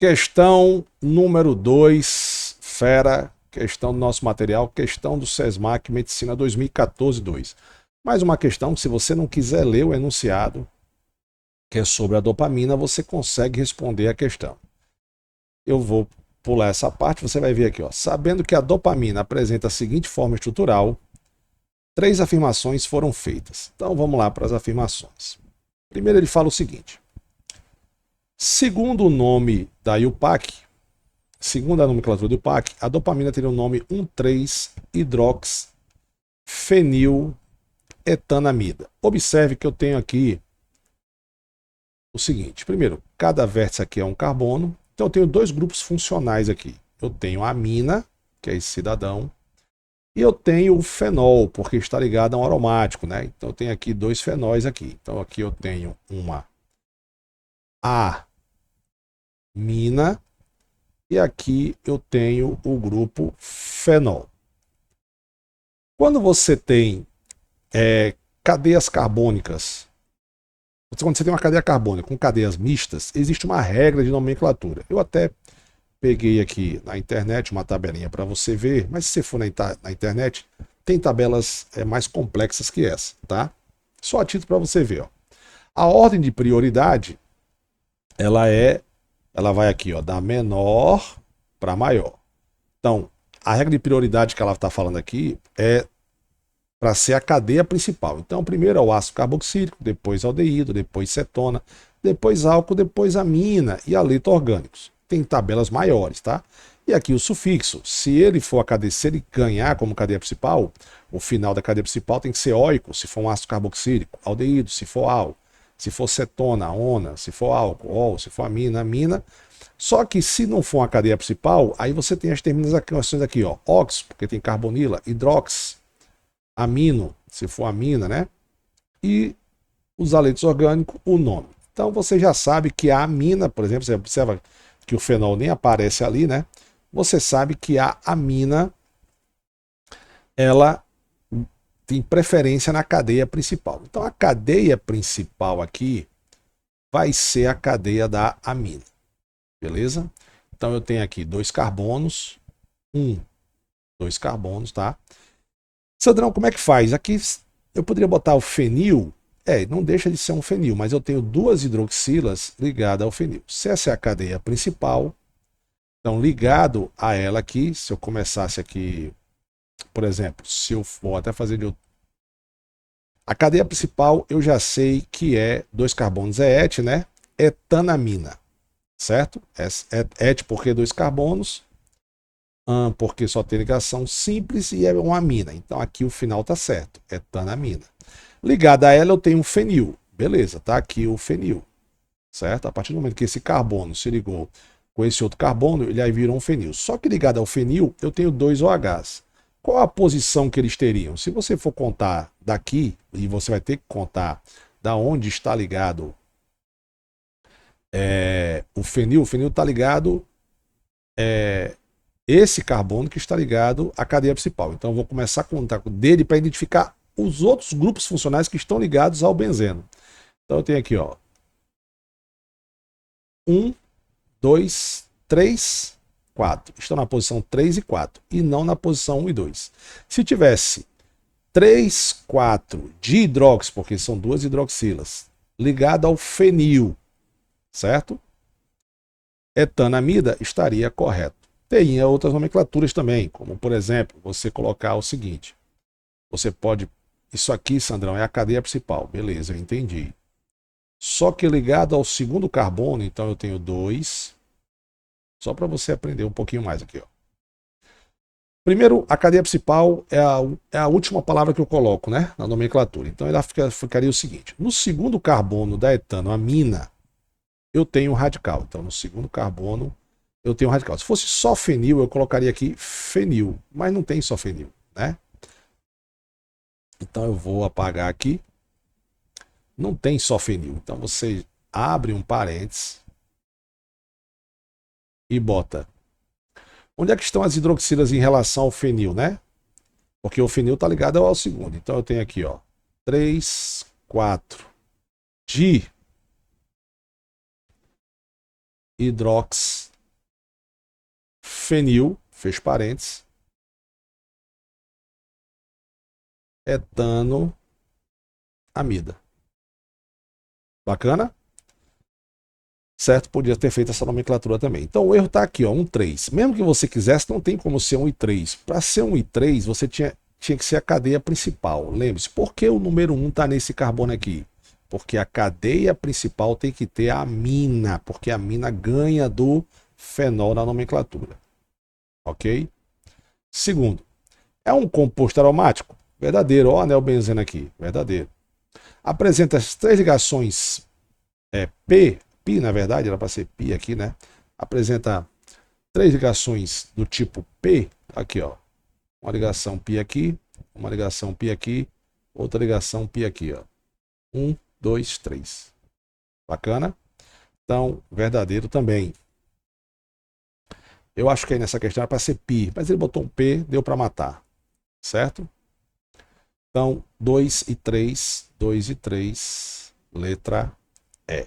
Questão número 2, fera, questão do nosso material, questão do SESMAC Medicina 2014-2. Mais uma questão que, se você não quiser ler o enunciado, que é sobre a dopamina, você consegue responder a questão. Eu vou pular essa parte, você vai ver aqui, ó. Sabendo que a dopamina apresenta a seguinte forma estrutural, 3 afirmações foram feitas. Então vamos lá para as afirmações. Primeiro ele fala o seguinte: segundo o nome da IUPAC, segundo a nomenclatura do IUPAC, a dopamina teria o nome 1,3-hidroxifeniletanamida. Observe que eu tenho aqui o seguinte: primeiro, cada vértice aqui é um carbono, então eu tenho 2 grupos funcionais aqui. Eu tenho a amina, que é esse cidadão, e eu tenho o fenol, porque está ligado a um aromático, né? Então eu tenho aqui 2 fenóis aqui. Então aqui eu tenho uma amina e aqui eu tenho o grupo fenol. Quando você tem cadeias carbônicas, quando você tem uma cadeia carbônica com cadeias mistas, existe uma regra de nomenclatura. Eu até peguei aqui na internet uma tabelinha para você ver, mas se você for na internet, tem tabelas mais complexas que essa, tá? Só a título para você ver, ó. A ordem de prioridade, ela vai aqui, ó, da menor para maior. Então, a regra de prioridade que ela está falando aqui é para ser a cadeia principal. Então, primeiro é o ácido carboxílico, depois aldeído, depois cetona, depois álcool, depois amina e haleto orgânicos. Tem tabelas maiores, tá? E aqui o sufixo, se ele for a cadeia, se ele ganhar como cadeia principal, o final da cadeia principal tem que ser óico, se for um ácido carboxílico, aldeído, se for ál, se for cetona, ona, se for álcool, ol, se for amina, amina. Só que se não for uma cadeia principal, aí você tem as terminações aqui, ó, ox, porque tem carbonila, hidrox, amino, se for amina, né? E os haletos orgânicos, o nome. Então você já sabe que a amina, por exemplo, você observa que o fenol nem aparece ali, né? Você sabe que a amina, ela tem preferência na cadeia principal. Então a cadeia principal aqui vai ser a cadeia da amina, beleza? Então eu tenho aqui 2 carbonos, 2 carbonos, tá? Sandrão, como é que faz? Aqui eu poderia botar o fenil. Não deixa de ser um fenil, mas eu tenho 2 hidroxilas ligadas ao fenil. Se essa é a cadeia principal, então ligado a ela aqui, se eu começasse aqui, por exemplo, se eu for até fazer de... A cadeia principal eu já sei que é 2 carbonos, é et, né? Etanamina, certo? Et porque 2 carbonos, porque só tem ligação simples e é uma amina. Então aqui o final está certo, etanamina. Ligada a ela eu tenho um fenil. Beleza, tá aqui o fenil, certo? A partir do momento que esse carbono se ligou com esse outro carbono, ele aí virou um fenil. Só que ligado ao fenil, eu tenho 2 OHs. Qual a posição que eles teriam? Se você for contar daqui, e você vai ter que contar da onde está ligado o fenil está ligado esse carbono que está ligado à cadeia principal. Então eu vou começar a contar dele para identificar os outros grupos funcionais que estão ligados ao benzeno. Então eu tenho aqui, ó, 1, 2, 3, 4. Estão na posição 3 e 4 e não na posição 1 e 2. Se tivesse 3, 4 de hidróxido, porque são 2 hidroxilas, ligado ao fenil, certo? Etanamida estaria correto. Tem outras nomenclaturas também, como por exemplo, você colocar o seguinte: você pode. Isso aqui, Sandrão, é a cadeia principal. Beleza, eu entendi. Só que ligado ao segundo carbono, então eu tenho 2. Só para você aprender um pouquinho mais aqui, ó. Primeiro, a cadeia principal é a última palavra que eu coloco, né, na nomenclatura. Então ela ficaria o seguinte: no segundo carbono da etanoamina, eu tenho um radical. Então no segundo carbono eu tenho um radical. Se fosse só fenil, eu colocaria aqui fenil, mas não tem só fenil, né? Então eu vou apagar aqui. Não tem só fenil. Então você abre um parênteses e bota. Onde é que estão as hidroxilas em relação ao fenil, né? Porque o fenil está ligado ao segundo. Então eu tenho aqui, ó, 3, 4 de hidrox fenil, fecha parênteses, etanoamida. Bacana? Certo? Podia ter feito essa nomenclatura também. Então o erro está aqui, ó, 1,3. Mesmo que você quisesse, não tem como ser 1,3. Para ser 1,3, você tinha que ser a cadeia principal. Lembre-se, por que o número 1 está nesse carbono aqui? Porque a cadeia principal tem que ter a amina, porque a amina ganha do fenol na nomenclatura. Ok? Segundo, é um composto aromático? Verdadeiro. Ó, anel benzeno aqui. Verdadeiro. Apresenta as 3 ligações pi, na verdade, era para ser pi aqui, né? Apresenta 3 ligações do tipo P, aqui, ó. Uma ligação pi aqui, uma ligação pi aqui, outra ligação pi aqui, ó. 1, 2, 3. Bacana? Então, verdadeiro também. Eu acho que aí nessa questão era para ser pi, mas ele botou um P, deu para matar. Certo? Então, 2 e 3, letra E.